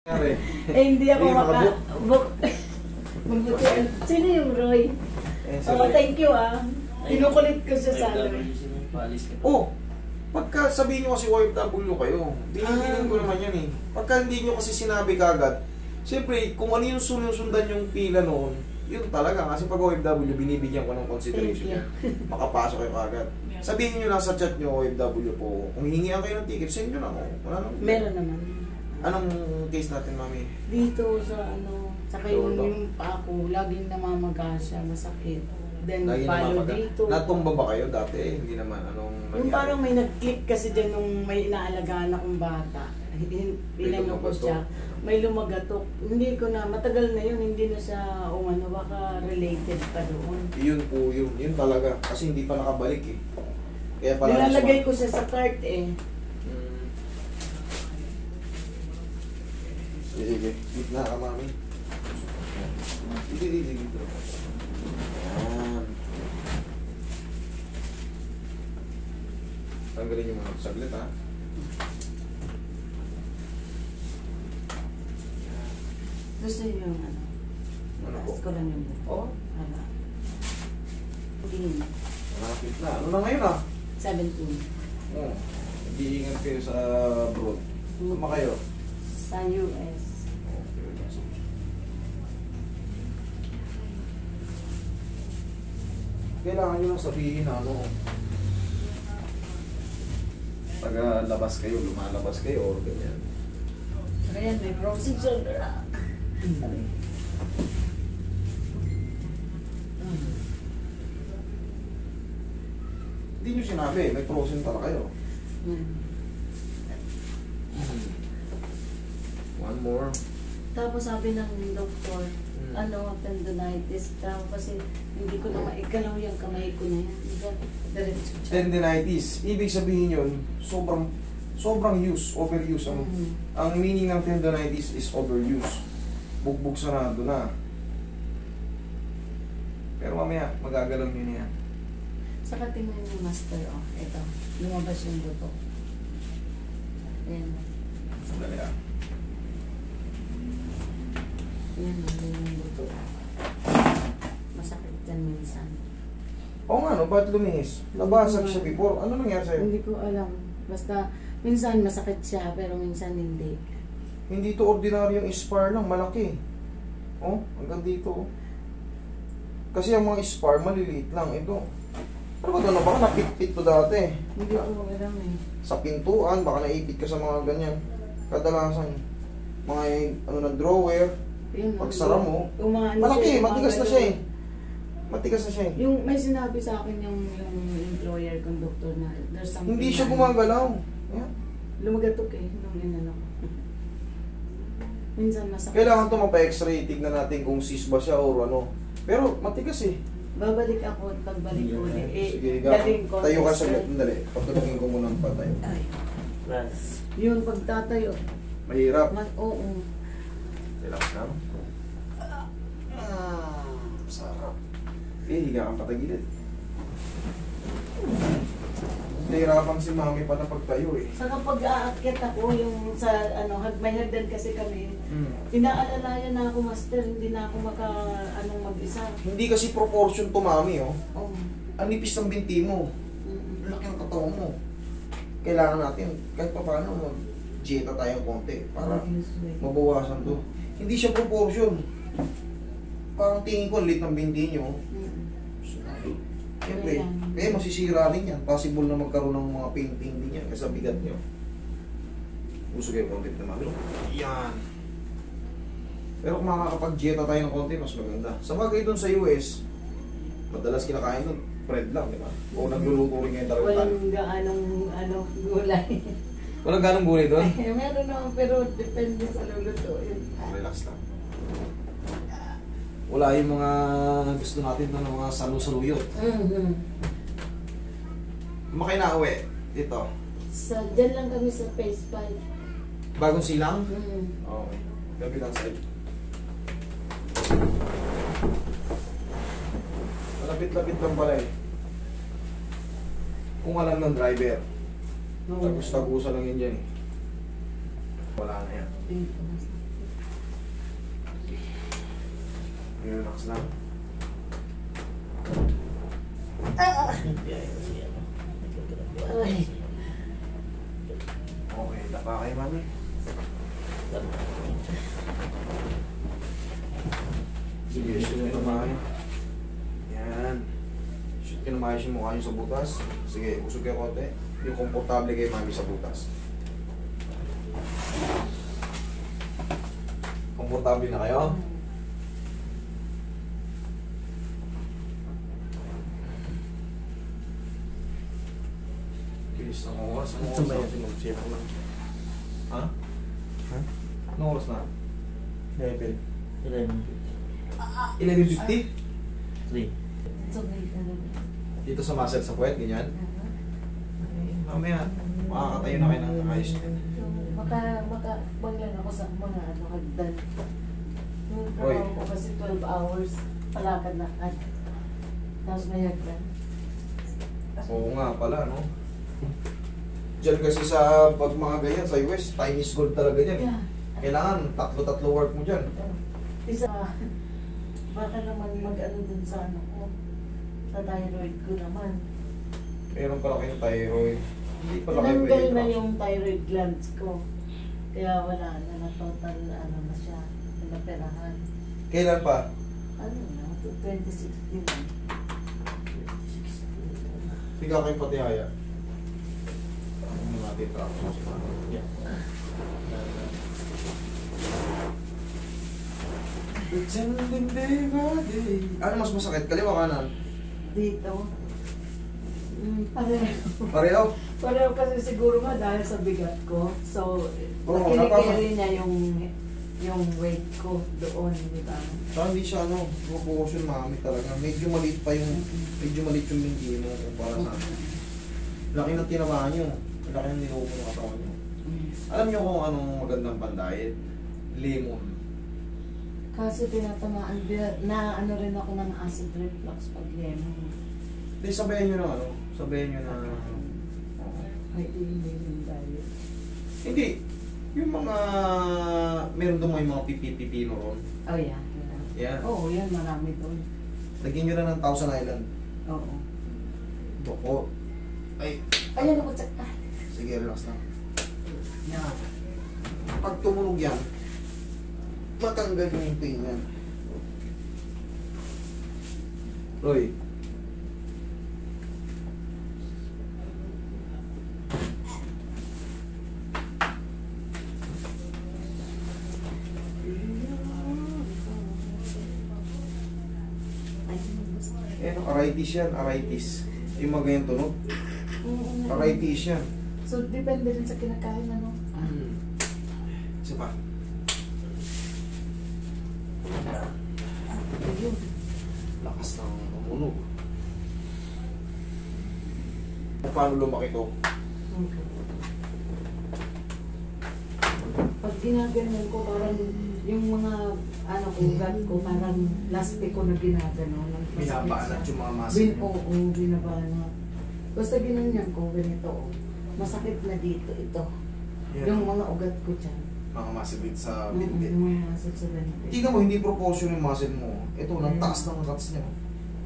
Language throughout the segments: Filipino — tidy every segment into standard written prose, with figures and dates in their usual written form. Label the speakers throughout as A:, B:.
A: Hindi ako maka-book. Sino yung Roy? Thank you Kinukulit ko sa salary.
B: Pagka sabihin nyo kasi OFW kayo, dinigilin ko naman yan Pagka hindi nyo kasi sinabi kagad, siyempre, kung ano yung sunusundan yung pila noon, yun talaga. Kasi pag OFW, binibigyan ko ng consideration yan. Makapasok kayo kagad. Sabihin nyo lang sa chat nyo, OFW po. Kung hihingihan kayo ng ticket, send nyo lang. Wala naman.
A: Meron naman.
B: Anong case natin, mami?
A: Dito sa saka yung pa ako, laging namamaga siya, masakit. Then follow dito.
B: Natumba ba kayo dati? Hindi naman. Anong nangyari?
A: Yung parang may nag-click kasi dyan nung may inaalagaan akong bata. Inano ko siya. May lumagatok. Hindi ko na, matagal na yun, hindi na siya baka related pa doon.
B: Yun po yun. Yun talaga. Kasi hindi pa nakabalik Kaya pala
A: nilalagay ko siya sa cart
B: Sige. Gitna ka, mami. Dito. Yan. Tanggalin nyo muna saglit,
A: Gusto niyo yung
B: po?
A: Taas ko lang yung buko. Hindi.
B: Malapit na. Ano na ngayon
A: 17.
B: Hindi ingat kayo sa abroad. Tama kayo?
A: Sa US.
B: Kailangan nyo lang sabihin taga-labas kayo, lumalabas kayo, or ganyan.
A: Kaya may frozen shoulder
B: Hindi nyo sinabi, may frozen pala kayo. One more.
A: Tapos sabi ng doktor, tendonitis daw kasi hindi ko na maigalaw yung kamay ko na yan. Diretso siya.
B: Tendinitis, ibig sabihin yun, sobrang overuse. Ang meaning ng tendinitis is overuse. Bugbog sarado na. Pero mamaya, magagalaw nyo niya.
A: Saka tingnan yung master, ito, lumabas yung buto. Ayan.
B: Sandali
A: Yan, yung buto. Masakit dyan minsan.
B: Oo nga, ba't lumihis? Nabasag siya before. Ano nangyari sa'yo?
A: Hindi ko alam. Basta, minsan masakit siya, pero minsan hindi.
B: Hindi to ordinaryong spar lang, malaki. Hanggang dito. Kasi ang mga spar, maliliit lang. Ito. Ano ba ito? Baka napit-pit to dati.
A: Hindi ko alam
B: Sa pintuan, baka naipit ka sa mga ganyan. Kadalasan, mga na drawer, pagsara mo, malaki, matigas na siya Matigas na siya
A: Yung may sinabi sa akin yung employer kong doktor na there's something.
B: Hindi siya gumagalaw.
A: Lumagatok nung inano ko. Minsan masakit.
B: Kailangan ito mapa-x-ray, tignan natin kung cis ba siya or ano. Pero matigas
A: Babalik ako at pagbalik ko
B: Sige,
A: galing ko.
B: tayo ka saglit, dali. Pagtutungin ko muna ang patayo.
A: Yun, pagtatayo.
B: Mahirap.
A: Oo.
B: Relax lang. Sarap. Higa kang patagilid. Nahirapan si mami pa na pagtayo
A: Saka pag-aakyat ako, yung sa may hagdan kasi kami, pinaalalayan na ako, master, hindi na ako mag-isa.
B: Hindi kasi proportion to, mami, Ang nipis ng binti mo. Laki ng katawan mo. Kailangan natin, kahit pa paano, mag-dieta tayong konti para mabawasan to. Hindi siya proportion. Parang tingin ko, lit ng binti nyo. Siyempre, kaya masisira rin yan. Possible na magkaroon ng mga painting din yan kasi bigat nyo. Gusto kayo konti na mami. Yan. Pero kung makakapag-dieta tayo ng konti, mas maganda. Sa bagay dun sa US, madalas kinakain dun, bread lang, di ba? O nagluluto rin ngayon talaga.
A: Walang gaanong gulay.
B: Walang ganong gulay doon?
A: Meron naman, pero depende sa lulutuin.
B: Relax lang. Wala yung mga gusto natin na mga salu-saluyot. Makay na uwi. Dito.
A: Diyan lang kami sa phase 5.
B: Bagong silang? Okay. Kabilang side. Malapit-lapit lang pala Kung alam ng driver, tagus-tagusan lang yan dyan Wala na yan. Relax lang.
A: Ay.
B: Okay, tapa kayo, mami. Sige, shoot ka na maayos. Yan. Shoot ka na maayos yung mukha nyo sa butas. Sige, usog kayo konti. Yung komportable kayo, mami, sa butas. Komportable na kayo? Bilis ng oras. Anong oras na?
C: Sira lang.
B: Ha?
C: Ha?
B: Anong oras na?
C: Level. 11.
B: 11:50?
C: 3.
A: So, may
B: Dito sa muscle sa puwet, ganyan. Mamaya, makakatayo na kayo ng ayos niyan.
A: Makabang lang ako sa mga hagdan. Yung
B: Oy.
A: trabaho ko kasi 12 hours, palakad-lakad. Tapos may hagdan.
B: Oo nga pala, no? Diyan kasi sa pag mga ganyan, sa US, time is gold talaga dyan.
A: Yeah.
B: Kailangan, tatlo-tatlo work mo dyan.
A: Isa, baka naman mag-ano dun sa ano ko. Sa thyroid ko naman.
B: Meron pala kayong thyroid. Hindi pala kayo
A: Tinanggal
B: pwede
A: na
B: i-track.
A: yung thyroid glands ko. Kaya wala na total ano na siya. Pinaperahan.
B: Kailan pa?
A: Ano na, to 2016 na.
B: Sige kayo pati haya. Ano natin track mo si Mano?
C: Yeah.
B: Ano mas masakit? Kaliwa kanan?
A: Dito. Pareho.
B: Pareho?
A: Pareho kasi siguro nga dahil sa bigat ko. So,
B: Oo,
A: nakinikiri niya yung weight ko doon, di ba?
B: Saka hindi siya ano, proportion mami talaga. Medyo maliit pa yung, medyo maliit yung binti mo kumpara sa akin. Laki ng tinamaan nyo. Laki ng nilupo ng katawan nyo. Alam nyo kung anong magandang pandayet? Lemon.
A: Kasi tinatamaan, na ano rin ako ng acid reflux pag lemon.
B: Hindi, sabayan nyo na ano. Sabayan nyo na...
A: Ay, hindi diet.
B: Hindi. Yung mga... Meron doon may mga pipi-pipino ron.
A: Oh, yeah.
B: Yan.
A: Oo, yan, marami doon.
B: Lagyan nyo na ng Thousand Island.
A: Oo.
B: Boko. Ay.
A: Ayan ako, tsak.
B: Sige, relax lang.
A: Yan.
B: Pag tumunog yan, matanggal yung pain yan. Roy. Eh, arthritis yan, arthritis. Yung mga ganyan tunog. Arthritis yan.
A: So, depende rin sa kinakain, ano?
B: Isa pa.
A: Ayun.
B: Lakas ng tumunog. Paano lumaki to?
A: Okay. Pag ginaganyan ko, parang yung mga ano ugat ko, parang last ko na ginaganon.
B: Binabanat yung mga muscle mo.
A: Oo, binabanat. Basta ginanyan ko, ganito. Oh. Masakit na dito, ito.
B: Yan.
A: Yung mga ugat ko dyan.
B: Mga muscle dito sa
A: Yung
B: bindi.
A: mga muscle sa bente.
B: Tingnan mo, hindi proportion yung muscle mo. Ito, nang taas ng cuts niya.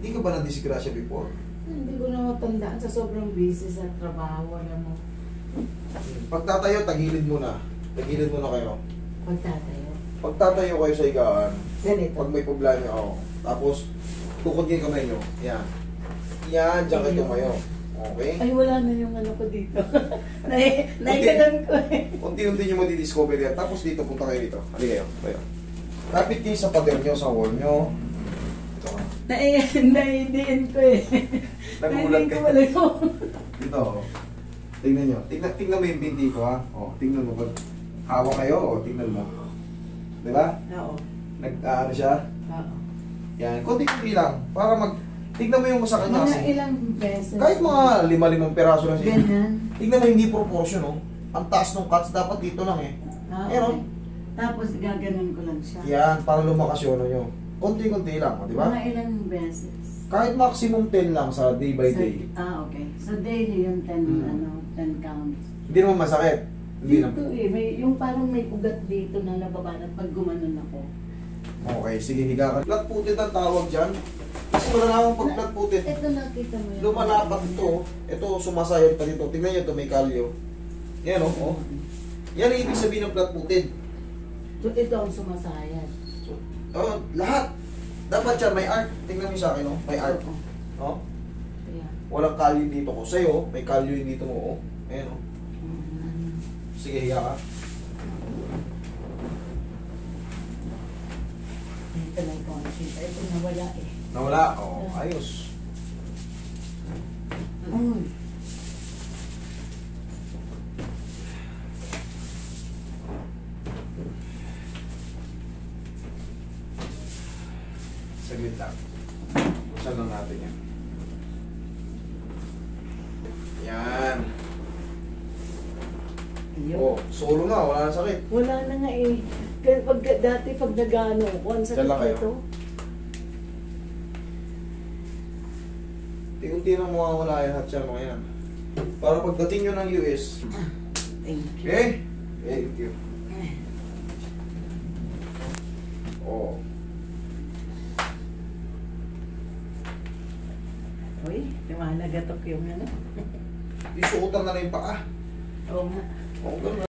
B: Hindi ka ba na-disgrasya before?
A: Hindi ko na matandaan sa sobrang busy sa trabaho. Alam mo,
B: Pagtatayo, tagilid muna. Tagilid muna kayo.
A: pagtatayo.
B: Pagtatayo kayo sa higaan,
A: Ganito.
B: pag may problema ako, tapos tukod yung kamay nyo. Yan. Yan, dyan kayo tumayo. Okay?
A: Ay, wala na yung ano ko dito. Naigalan ko eh.
B: Unti-unti nyo madidiscover yan. Tapos dito, punta kayo dito. Hali kayo. Kayo. Lapit kayo sa pader nyo, sa wall nyo. Ito ka.
A: Naidiin ko eh.
B: Nagulat
A: Naidiin ko
B: kayo.
A: wala ko.
B: Dito, oh. Tingnan nyo. Tingnan mo yung binti ko, ha? O, tingnan mo. Pag hawak kayo, o, tingnan mo. Diba?
A: Oo.
B: Nag-ano siya?
A: Oo.
B: Yan. Kunti-kunti lang. Para mag... Tingnan mo yung sa kanya.
A: Mga
B: Kasi,
A: ilang beses.
B: kahit mga 5 peraso lang siya.
A: Ganyan.
B: Tingnan mo hindi proportion, oh. Ang taas ng cuts, dapat dito lang eh.
A: Okay. Tapos gaganon ko lang siya.
B: Yan, para lumakas yung ano nyo. Konti-konti lang, oh, di ba?
A: Mga ilang beses.
B: Kahit maximum 10 lang sa day by day.
A: Okay. So daily yung 10,
B: Hmm.
A: 10 counts.
B: Hindi naman masakit. Hindi
A: Dito
B: naman.
A: eh, yung parang may ugat dito na nababanat pag gumanon ako.
B: Okay, sige, higa ka. Flat-footed ang tawag dyan. Kasi malalaman pag flat-footed,
A: Ito nakita mo yan.
B: lumalapat ito. Ito, sumasayad pa dito. Tingnan nyo ito, may kalyo. Yan oh. Yan ang ibig sabihin ng flat-footed.
A: So, ito ang sumasayad.
B: So, lahat. Dapat yan, may art. Tingnan mo sa akin, oh. May art.
A: Oo.
B: Oh.
A: Ayan.
B: Walang kalyo dito ko. Sa'yo, may kalyo yung dito mo, oh. Ayan, oh. Sige, higa ka.
A: Dito lang ko nakita. Ito nawala eh.
B: Nawala? Oo, ayos. Saglit lang. Buksan lang natin yan. Yan.
A: Ayun.
B: Oh, solo na. Wala na sakit.
A: Wala na nga eh. Kaya dati pag nagano ko, ang sakit
B: Diyan lang kayo.
A: nito.
B: Unti nang mawawala yung hatcha mga yan. Para pagdating nyo ng US.
A: Thank you.
B: Okay? Thank you. Oh.
A: Uy, lumanagatok yung ano.
B: Isuotan na lang yung paa.
A: Oo nga.
B: Oo, ganun.